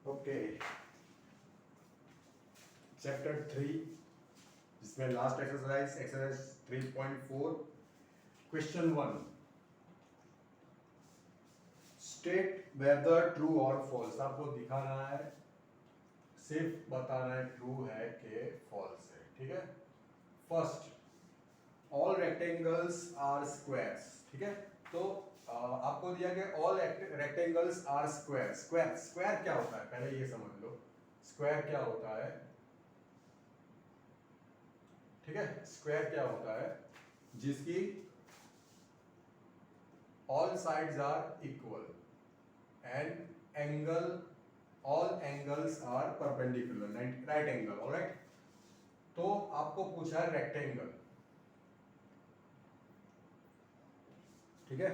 Okay, chapter 3 जिसमें last exercise 3.4 question 1 state whether true और false. आपको दिखाना है, सिर्फ बताना है ट्रू है कि फॉल्स है। ठीक है। First, all rectangles are squares. ठीक है। तो आपको दिया गया all rectangles are square. Square square क्या होता है पहले ये समझ लो। स्क्वायर क्या होता है? ठीक है। स्क्वायर क्या होता है? जिसकी all sides are equal and angle all angles are perpendicular, right angle. Alright. तो आपको पूछा है रेक्टेंगल। ठीक है।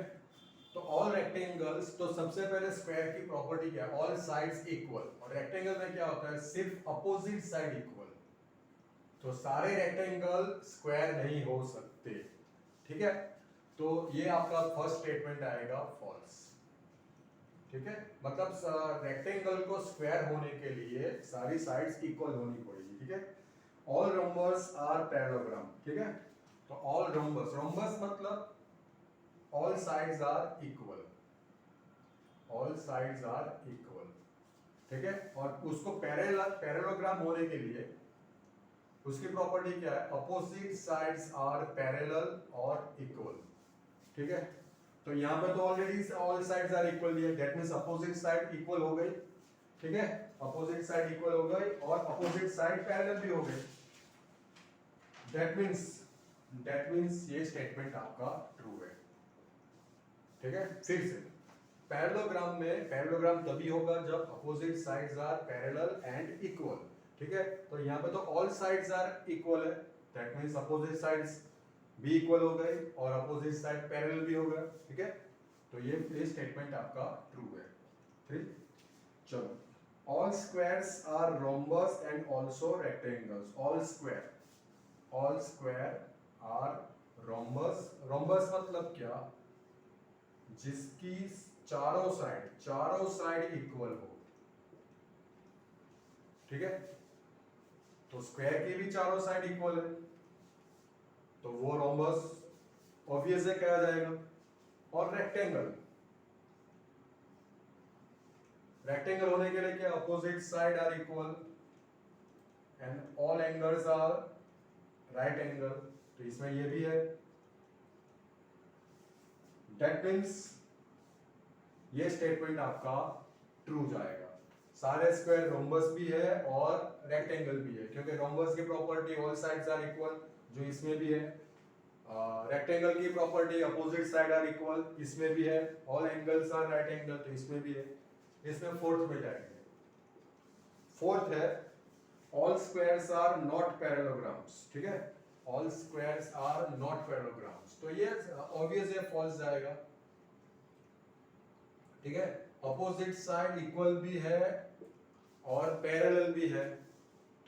तो ऑल रेक्टेंगल्स, तो सबसे पहले स्क्वायर की प्रॉपर्टी क्या है? All sides equal. और रेक्टेंगल में क्या होता है? सिर्फ अपोजिट साइड इक्वल। तो सारे रेक्टेंगल स्क्वायर नहीं हो सकते। ठीक है। तो ये आपका फर्स्ट स्टेटमेंट आएगा फॉल्स। ठीक है। मतलब रेक्टेंगल को स्क्वायर होने के लिए सारी साइड्स इक्वल होनी पड़ेगी। ठीक है। All rhombus are parallelogram. ठीक है। तो ऑल रोम्बस, रोम्बस मतलब all sides are equal, all sides are equal. ठीक है। और उसको पैरेललोग्राम होने के लिए उसकी प्रॉपर्टी क्या है? अपोजिट साइड्स आर पैरेलल और इक्वल। ठीक है। तो यहां पे तो already all sides are equal दिया, that means opposite side equal हो गई। ठीक है। अपोजिट साइड इक्वल हो गई और अपोजिट साइड पैरेलल भी हो गई। दैट मींस ये स्टेटमेंट आपका ट्रू है। ठीक है। फिर से पैरेललोग्राम में, पैरेललोग्राम तभी होगा जब opposite sides are parallel and equal. ठीक है। तो यहां पे तो ऑल साइड्स आर इक्वल है, दैट मींस अपोजिट साइड्स भी इक्वल हो गए और अपोजिट साइड पैरेलल भी हो गया। ठीक है। तो ये स्टेटमेंट आपका ट्रू है। ठीक। चलो, all squares are rhombus and also rectangles. All square are rhombus. Rhombus मतलब क्या? जिसकी चारों साइड इक्वल हो। ठीक है। तो स्क्वायर की भी चारों साइड इक्वल है, तो वो रोम्बस ऑब्वियस है कहा जाएगा। और रेक्टेंगल, रेक्टेंगल होने के लिए क्या? Opposite side are equal and all angles are right angle. तो इसमें ये भी है। दैट मीन्स ये स्टेटमेंट आपका ट्रू जाएगा। सारे स्क्वायर रोम्बस भी है और रेक्टेंगल भी है, क्योंकि रोम्बस की property all sides are equal, जो इसमें भी है। रेक्टेंगल की property opposite side are equal, इसमें भी है। All angles are right angle, तो इसमें भी है। इसमें फोर्थ में जाएंगे। फोर्थ है all squares are not parallelograms. ठीक है। All squares are not parallelograms, तो ये ऑब्वियस है, फॉल्स जाएगा। ठीक है। अपोजिट साइड इक्वल भी है और पैरेलल भी है,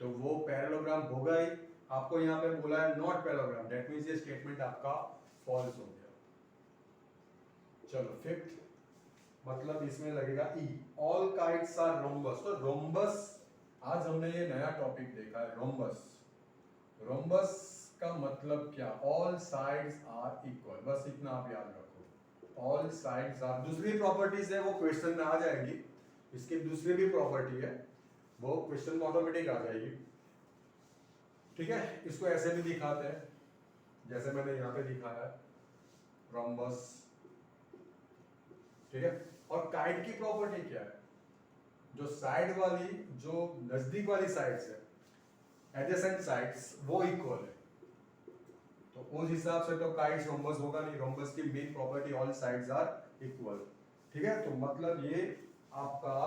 तो वो पैरेललोग्राम होगा ही। आपको यहां पे बोला है नॉट पैरेललोग्राम, दैट मींस ये स्टेटमेंट आपका फॉल्स हो गया। चलो, फिफ्थ, मतलब इसमें लगेगा E. All kites are rhombus. तो रोम्बस, आज हमने ये नया टॉपिक देखा है, रोम्बस। रोम्बस का मतलब क्या? ऑल साइड्स आर इक्वल, बस इतना आप याद रखो। ऑल साइड्स आर, दूसरी प्रॉपर्टीज है वो क्वेश्चन में आ जाएगी। इसकी दूसरी भी प्रॉपर्टी है, वो क्वेश्चन में ऑटोमेटिक आ जाएगी। ठीक है। इसको ऐसे भी दिखाते हैं जैसे मैंने यहां पे दिखाया है, रोम्बस। ठीक है। और काइट की प्रॉपर्टी क्या है? जो साइड वाली, जो नजदीक वाली साइड्स है, एडजेसेंट साइड्स, वो इक्वल है। तो उस हिसाब से तो काइट्स रोम्बस होगा नहीं। रोम्बस की main property all sides are equal. ठीक है। तो मतलब ये आपका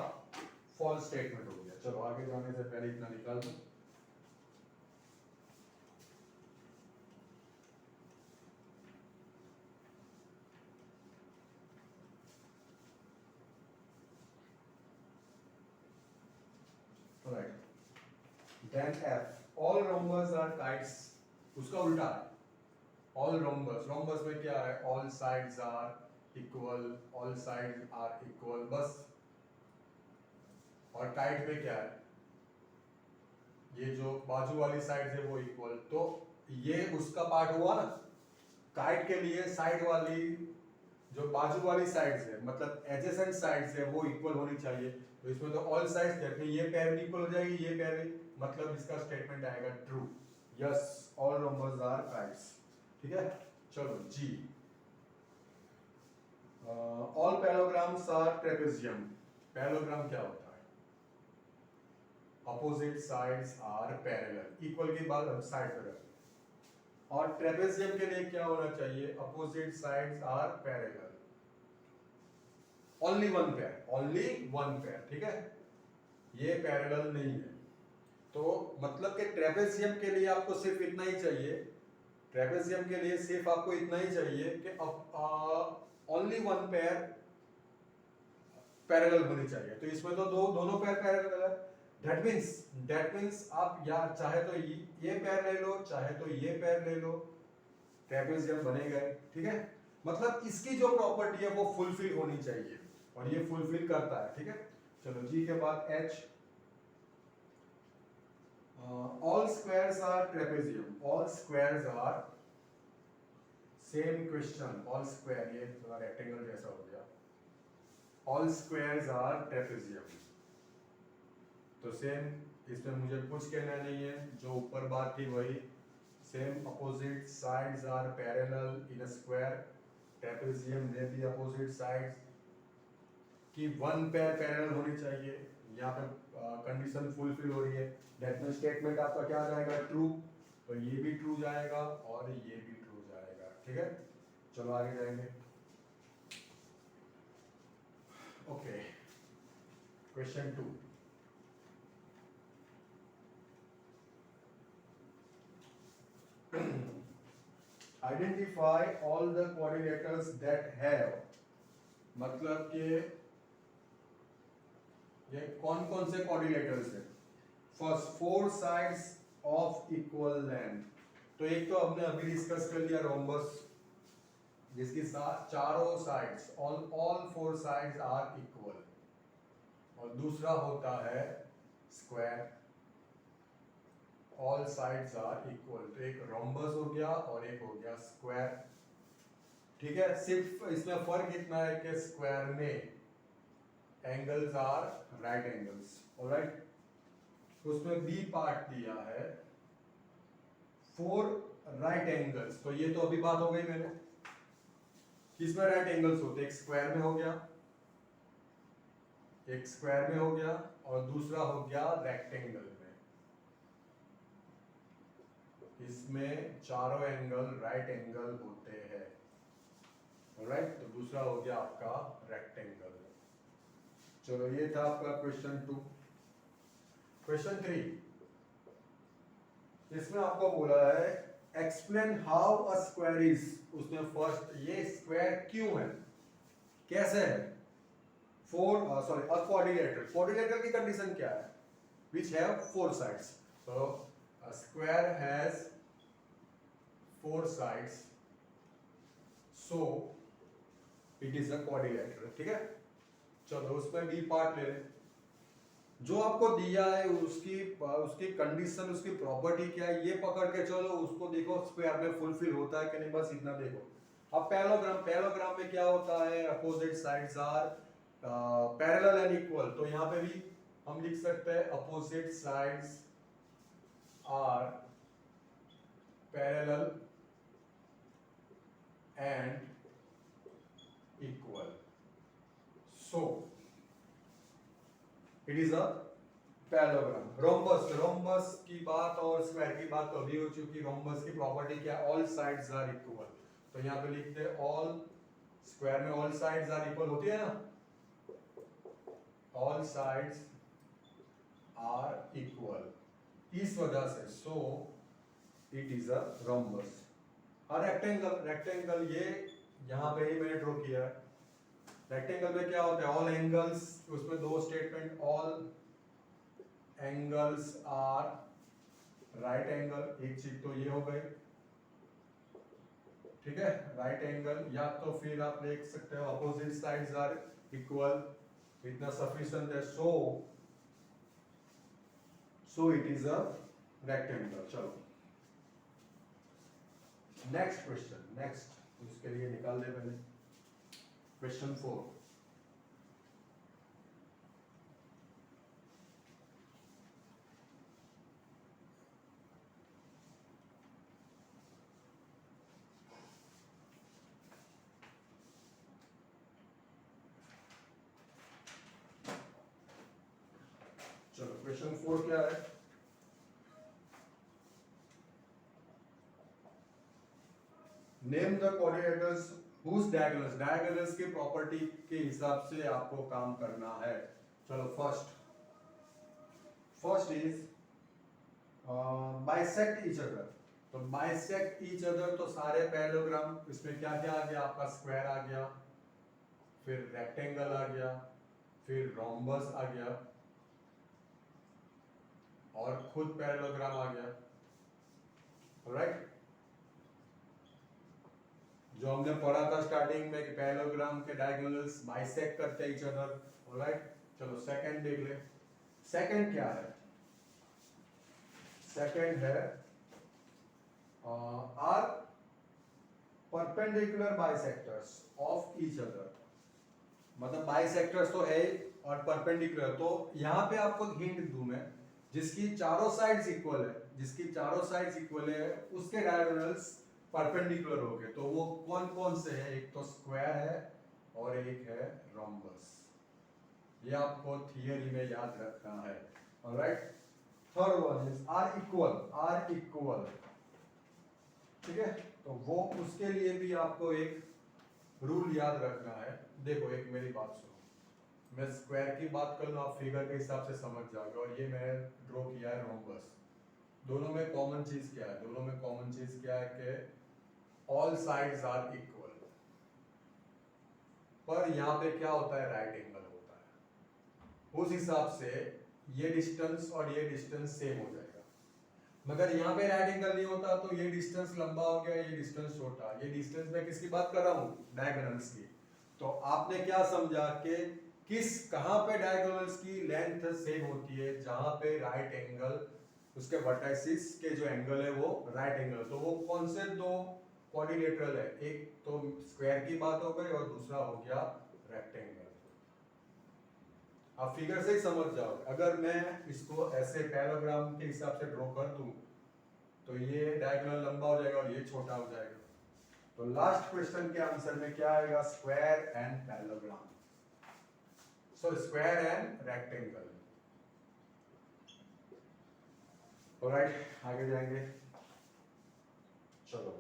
फॉल्स स्टेटमेंट हो गया। चलो, आगे जाने से पहले इतना निकाल दो। Right. Then F, all rhombus are kites. उसका उल्टा है, ऑल रोम्बस। रोम्बस में क्या है? All sides are equal, all sides are equal, बस और काइट में क्या है, ये जो बाजू वाली साइड है वो इक्वल, तो ये उसका पार्ट हुआ ना। काइट के लिए साइड वाली जो बाजू वाली साइड्स है मतलब एडजेसेंट साइड्स है वो इक्वल होनी चाहिए। तो इसमें तो ऑल साइड्स थे, ये पेयर भी इक्वल हो जाएगी, ये पेयर भी, मतलब इसका स्टेटमेंट आएगा true. Yes, all numbers are kites. ठीक है, चलो जी। All parallelograms are trapezium. Parallelogram क्या होता है? Opposite sides are parallel, equal की बात साइड पर रखते हैं। और ट्रेपेजियम के लिए क्या होना चाहिए? Opposite sides are parallel, only one pair, only one pair. ठीक है, ये पैरेलल नहीं है। तो मतलब कि ट्रेपेजियम के लिए आपको सिर्फ इतना ही चाहिए, ट्रेपेजियम के लिए सिर्फ आपको इतना ही चाहिए कि ओनली वन पेयर पैरेलल होनी चाहिए। तो इसमें तो दोनों पेयर पैरेलल है। दैट मींस आप या चाहे तो ये पेयर ले लो, चाहे तो ये पेयर ले लो, ट्रेपेजियम बनेगा। ठीक है, मतलब इसकी जो प्रॉपर्टी है वो फुलफिल होनी चाहिए, और ये फुलफिल करता है। ठीक है, चलो जी के बाद H। All squares are trapezium, all squares are, same question, all square, ये थोड़ा रेक्टेंगल जैसा हो गया, ऑल स्क्वायर्स आर ट्रेपेजियम। तो सेम, इसमें मुझे कुछ कहना नहीं है, जो ऊपर बात थी वही same. Opposite sides are parallel in a square, trapezium में भी अपोजिट साइड्स की वन पेयर पैरेलल होनी चाहिए। यहाँ पे कंडीशन फुलफिल हो रही है, दैट मींस स्टेटमेंट आपका क्या जाएगा? ट्रू। तो ये भी ट्रू जाएगा और ये भी ट्रू जाएगा। ठीक है, चलो आगे जाएंगे। Okay, question 2। Identify all the coordinators that have, मतलब कि ये कौन कौन से कोऑर्डिनेटर्स हैं? First, four sides of equal length. तो एक तो हमने अभी डिस्कस कर लिया रोम्बस, जिसकी चारों sides, all four sides are equal. और दूसरा होता है square, all sides are equal. तो एक रोम्बस हो गया और एक हो गया स्क्वायर। ठीक है, सिर्फ इसमें फर्क इतना है कि स्क्वायर में angles are right angles. Alright, उसमें बी पार्ट दिया है फोर राइट एंगल्स। तो ये तो अभी बात हो गई मैंने, किसमें राइट एंगल्स होते हैं? एक स्क्वायर में हो गया, एक स्क्वायर में हो गया, और दूसरा हो गया रेक्टेंगल में। इसमें चारों एंगल राइट एंगल होते हैं। ऑलराइट, तो दूसरा हो गया आपका रेक्टेंगल। चलो, ये था आपका क्वेश्चन 2। क्वेश्चन 3, इसमें आपको बोला है explain how a square is. उसमें फर्स्ट, ये स्क्वायर क्यों है, कैसे है? कोऑर्डिनेटर, कोऑर्डिनेटर की कंडीशन क्या है? Which have four sides. So a square has four sides, so it is a quadrilateral। ठीक है, चलो उसमें बी पार्ट ले लें। जो आपको दिया है उसकी कंडीशन, उसकी प्रॉपर्टी क्या है, ये पकड़ के चलो, उसको देखो स्क्वायर में फुलफिल होता है कि नहीं, बस इतना देखो। अब पैरेललोग्राम में क्या होता है? Opposite sides are parallel and equal. तो यहाँ पे भी हम लिख सकते हैं opposite sides are parallel and equal, so it is a parallelogram. Rhombus की बात और स्क्वायर की बात तो अभी हो चुकी। रोम्बस की प्रॉपर्टी क्या? All sides are equal. तो यहाँ पे लिखते हैं ऑल, स्क्वायर में ऑल साइड्स आर इक्वल होती है ना, ऑल साइड्स आर इक्वल, इस वजह से सो इट इज अ रोम्बस। और रेक्टेंगल ये यहाँ पे ही मैंने ड्रॉ किया है। रेक्टेंगल में क्या होता है? ऑल एंगल्स, उसमें दो statement, all angles are right angle, एक चीज तो ये हो गई। ठीक है, राइट एंगल, या तो फिर आप लिख सकते हो अपोजिट साइड्स आर इक्वल, इतना सफिशिएंट है। So so it is a rectangle. चलो नेक्स्ट क्वेश्चन, नेक्स्ट इसके लिए निकाल दे पहले क्वेश्चन 4। चलो क्वेश्चन 4 क्या है? Name the coordinators whose diagonals, diagonals की प्रॉपर्टी के हिसाब से आपको काम करना है। चलो first is bisect each other. तो बाइसेक्ट ईच अदर तो सारे पैरेललोग्राम, इसमें क्या क्या आ गया आपका? स्क्वायर आ गया, फिर रेक्टेंगल आ गया, फिर रोम्बस आ गया और खुद पैरेललोग्राम आ गया। राइट, जो हमने पढ़ा था स्टार्टिंग में कि पैरेललोग्राम के डायगोनल्स बाइसेक्ट करते हैं ईच अदर। ऑलराइट, चलो सेकंड देख ले। सेकंड क्या है? सेकंड है are perpendicular bisectors of each other. मतलब बाइसेक्टर्स तो है और परपेंडिकुलर, तो यहाँ पे आपको हिंट दूं मैं, जिसकी चारों साइड्स इक्वल है, जिसकी चारों साइड्स इक्वल है उसके डायगोनल्स परपेंडिकुलर हो गए। तो वो कौन कौन से हैं? एक तो स्क्वायर है और एक है रोम्बस। ये आपको थियरी में याद रखना है। Alright, third one is are equal, are equal. ठीक है, तो वो उसके लिए भी आपको एक रूल याद रखना है। देखो एक मेरी बात सुनो, मैं स्क्वायर की बात कर लूँ, आप फिगर के हिसाब से समझ जाओगे। और ये मैंने ड्रॉ किया है रोम्बस। दोनों में कॉमन चीज क्या है? दोनों में कॉमन चीज क्या है कि ऑल साइड्स आर इक्वल। पर यहाँ पे क्या होता है? राइट एंगल होता है। उस हिसाब से ये डिस्टेंस और ये डिस्टेंस सेम हो जाएगा। मगर यहाँ पे राइट एंगल नहीं होता तो ये डिस्टेंस लंबा हो गया, ये डिस्टेंस छोटा। ये डिस्टेंस में किसकी बात कर रहा हूँ? डायगोनल्स की। तो आपने क्या समझा कि कहाँ पे डायगोनल्स की लेंथ सेम होती है? जहां पे राइट एंगल, उसके वर्टाइसिस के जो एंगल है वो राइट एंगल। तो वो कौन से दो कोऑर्डिनेटर है? एक तो स्क्वायर की बात हो गई और दूसरा हो गया रेक्टेंगल। आप फिगर से ही समझ जाओगे। अगर मैं इसको ऐसे पैराग्राम के हिसाब से ड्रॉ कर दूं तो ये डायगोनल लंबा हो जाएगा और ये छोटा हो जाएगा। तो लास्ट क्वेश्चन के आंसर में क्या आएगा? Square and parallelogram. So square and rectangle. Alright, आगे जाएंगे। चलो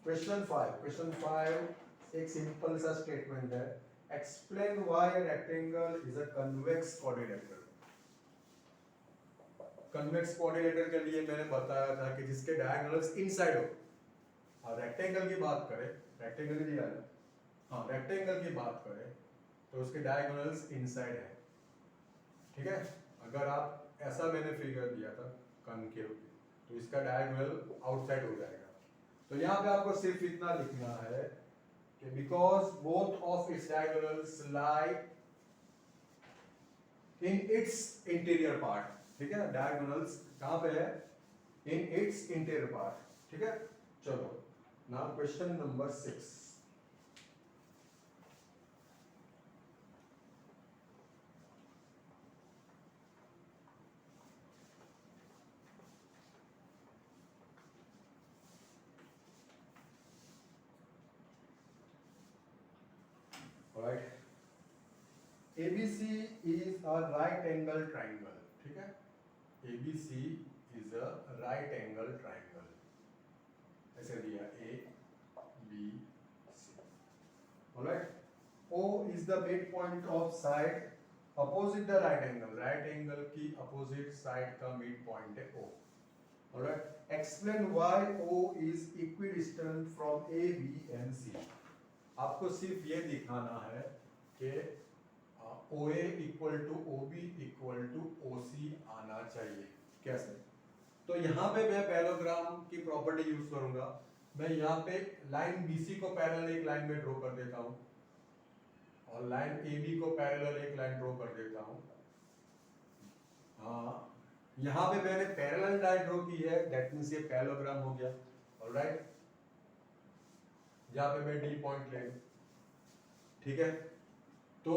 क्वेश्चन 5। क्वेश्चन 5 एक सिंपल सा स्टेटमेंट है, explain why a rectangle is a convex coordinator. Convex coordinator के लिए मैंने बताया था कि जिसके डायगोनल्स इनसाइड हो। और रेक्टेंगल की बात करें, रेक्टेंगल दिया है, हाँ रेक्टेंगल की बात करें तो उसके डायगोनल्स इनसाइड है। ठीक है, अगर आप ऐसा मैंने फिगर दिया था कनकेव, तो इसका डायगोनल आउटसाइड हो जाएगा। तो यहाँ पे आपको सिर्फ इतना लिखना है कि because both of its diagonals lie in its interior part. ठीक है, डायगोनल्स कहाँ पे है? In its interior part. ठीक है, चलो now question number 6। Alright, ABC is a right angle triangle. ठीक है, ABC is a right angle triangle। ऐसे दिया A B C। Alright, O is the midpoint of side opposite the right angle। right angle की opposite side का midpoint है O। Alright, explain why O is equidistant from A, B and C। आपको सिर्फ ये दिखाना है कि OA equal to OB equal to OC आना चाहिए। कैसे? तो यहाँ पे मैं पैरेललोग्राम की प्रॉपर्टी यूज करूंगा। मैं यहाँ पे लाइन BC को पैरेलल एक लाइन में ड्रॉ कर देता हूँ और लाइन AB को पैरेलल एक लाइन ड्रॉ कर देता हूँ। यहाँ पे मैंने पैरेलल लाइन ड्रॉ की है, दैट मीन्स ये पैरेललोग्राम हो गया। ऑलराइट, यहाँ पे मैं डी पॉइंट ले लूं, ठीक है। तो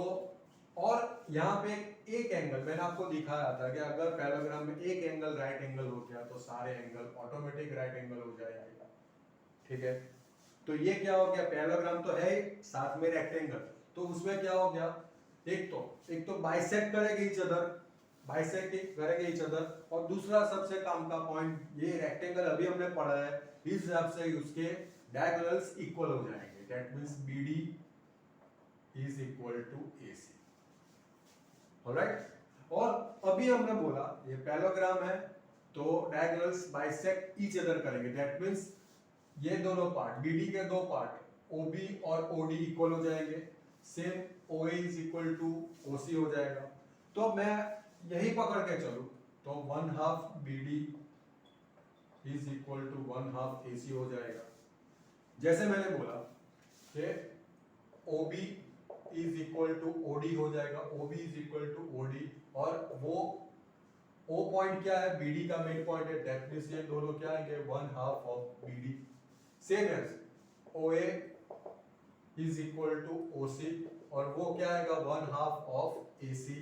और यहाँ पे एक एंगल मैंने आपको दिखाया था कि अगर पैरेललोग्राम में एक एंगल राइट एंगल हो गया तो सारे एंगल ऑटोमेटिक राइट एंगल हो जाएगा, ठीक है। तो ये क्या हो गया, पैरेललोग्राम तो है ही, साथ में रेक्टेंगल, तो उसमें क्या हो गया, एक तो बाइसेक्ट करेंगे ईच अदर, बाइसेक्ट करेंगे ईच अदर, और दूसरा सबसे काम का पॉइंट ये रेक्टेंगल अभी हमने पढ़ा है, इस हिसाब से उसके डायगोनल्स इक्वल हो जाएंगे, that means BD is equal to AC। Alright, और अभी हमने बोला ये पैरेललोग्राम है तो डायगोनल्स बाइसेक्ट ईच अदर करेंगे, दैट मींस ये दोनों पार्ट BD के दो पार्ट OB और OD इक्वल हो जाएंगे, same OA is equal to OC हो जाएगा। तो मैं यही पकड़ के चलूं तो 1/2 BD is equal to 1/2 AC हो जाएगा। जैसे मैंने बोला कि OB is equal to OD हो जाएगा, OB is equal to OD, और वो O पॉइंट क्या है, BD का मेन पॉइंट है, दैट मींस ये दोनों क्या आएंगे 1/2 of BD। Same as OA is equal to OC, और वो क्या आएगा 1/2 ऑफ AC।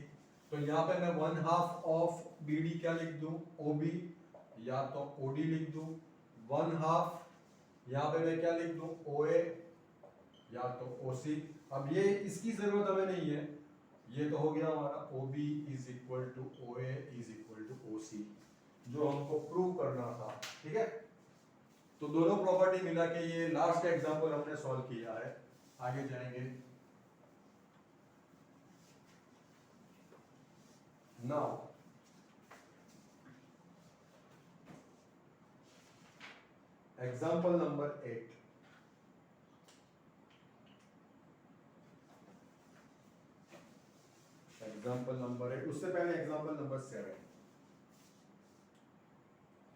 तो यहाँ पे मैं 1/2 ऑफ BD क्या लिख दूं, OB, या तो OD लिख दूं, 1/2 यहाँ पे मैं क्या लिख दूं, OA या तो OC। अब ये इसकी जरूरत हमें नहीं है, ये तो हो गया हमारा OB is equal to OA is equal to OC, जो हमको प्रूव करना था, ठीक है। तो दोनों प्रॉपर्टी मिला के ये लास्ट एग्जांपल हमने सॉल्व किया है। आगे जाएंगे। Now example number 8। Example number 8, उससे पहले एग्जांपल नंबर 7।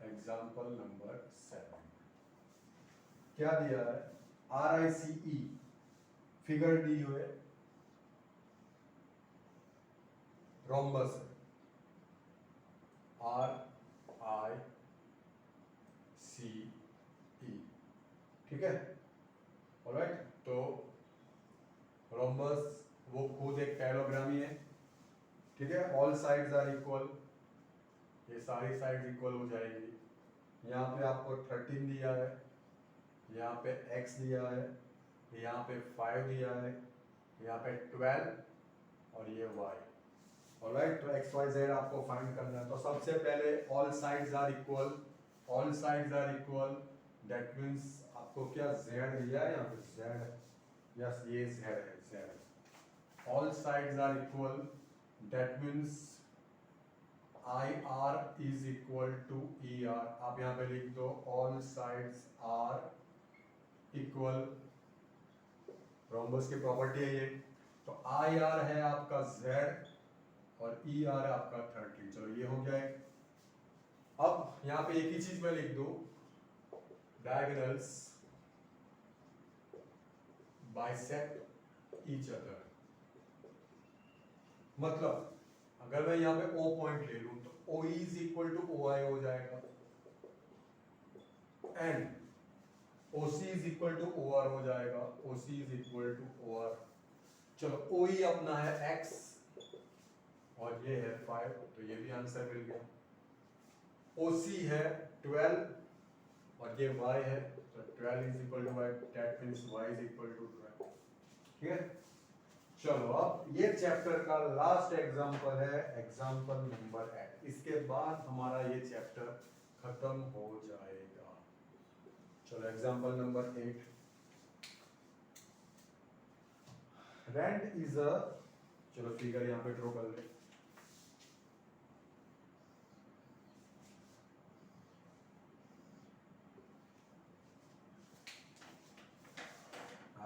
एग्जांपल नंबर 7 क्या दिया है, RICE फिगर दी हुए रोम्बस RICE, ठीक है। ऑलराइट, तो रोम्बस वो खुद एक पैरेललोग्राम ही है, ठीक है। ऑल साइड्स आर इक्वल, ये सारी साइड्स इक्वल हो जाएगी। यहाँ पे आपको 13 दिया है, यहाँ पे x दिया है, यहाँ पे 5 दिया है, यहाँ पे 12 और ये y। ऑलराइट, तो x y z आपको फाइंड करना है। तो सबसे पहले all sides are equal, all sides are equal, that means आपको क्या z दिया है, यहाँ पे z, यस ये z है, z। All sides are equal, that means IR is equal to ER। आप यहाँ पे लिख दो all sides are equal, rhombus की प्रॉपर्टी है ये। तो IR है आपका Z और ER है आपका 13। चलो ये हो गया है। अब यहाँ पे एक ही चीज मैं लिख दूं, डायगोनल्स बाइसेक्ट ईच अदर। मतलब अगर मैं यहाँ पे O पॉइंट ले लूं तो OE is equal to OI हो जाएगा, and OC is equal to OR हो जाएगा, OC is equal to OR। चलो OE अपना है X और ये है 5, तो ये भी आंसर मिल गया। OC है 12 और ये Y है, तो 12 is equal to Y, that means Y is equal to 12, ठीक है। चलो अब ये चैप्टर का लास्ट एग्जांपल है, एग्जांपल नंबर 8। इसके बाद हमारा ये चैप्टर खत्म हो जाएगा। चलो example number 8। Rent is a, चलो फिगर यहाँ पे ड्रॉ कर ले।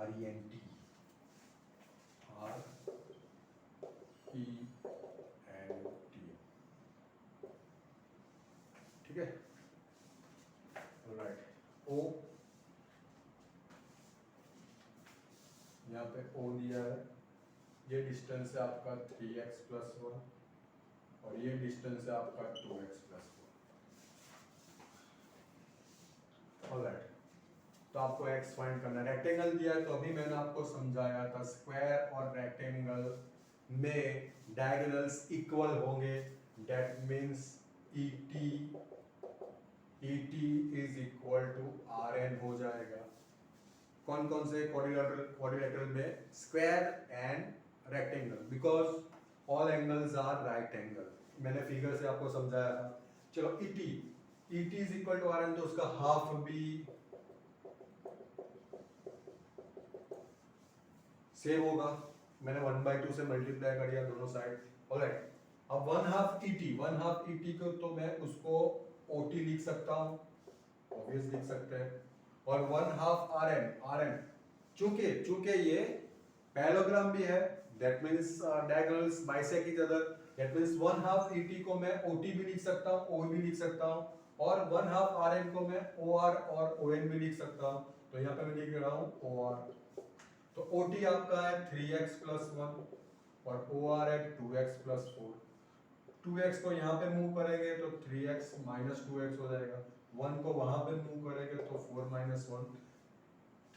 RENT, ठीक है। राइट, O यहाँ पे O दिया है, ये डिस्टेंस है आपका 3x + 1 और ये डिस्टेंस है आपका 2x प्लस 4। ऑलराइट, तो आपको x फाइंड करना है। रेक्टेंगल दिया है तो अभी मैंने आपको समझाया था स्क्वायर और रेक्टेंगल में डायगोनल्स इक्वल होंगे, that means ET is equal to RN हो जाएगा। कौन कौन से क्वाड्रिलेटरल में? Square and rectangle, because all angles are right angle. मैंने फिगर से आपको समझाया था। चलो ET is equal to RN, तो उसका हाफ भी सेम होगा। मैंने 1/2 से मल्टीप्लाई कर दिया दोनों साइड। ऑलराइट, अब 1/2 ET को तो मैं उसको OT लिख सकता हूँ, ऑब्वियस लिख सकते हैं। और 1/2 RN चूंकि ये पैरेललोग्राम भी है, that means diagonals bisect each other, that means 1/2 ET को मैं OT भी लिख सकता हूँ, OB भी लिख सकता हूँ, और 1/2 RN को मैं OR और ON भी लिख सकता हूँ। तो यहाँ पे मैं लिख रहा हूँ OR। तो OT आपका है 3x प्लस 1 और OR है 2x प्लस 4। 2x को यहाँ पे मूव करेंगे तो 3x माइनस 2x हो जाएगा, 1 को वहां पे मूव करेंगे तो 4 minus 1,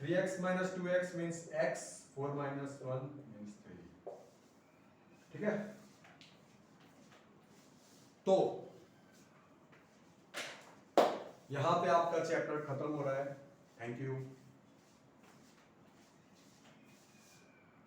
3x minus 2x means x, 4 minus 1 means 3। ठीक है, तो यहाँ पे आपका चैप्टर खत्म हो रहा है। Thank you.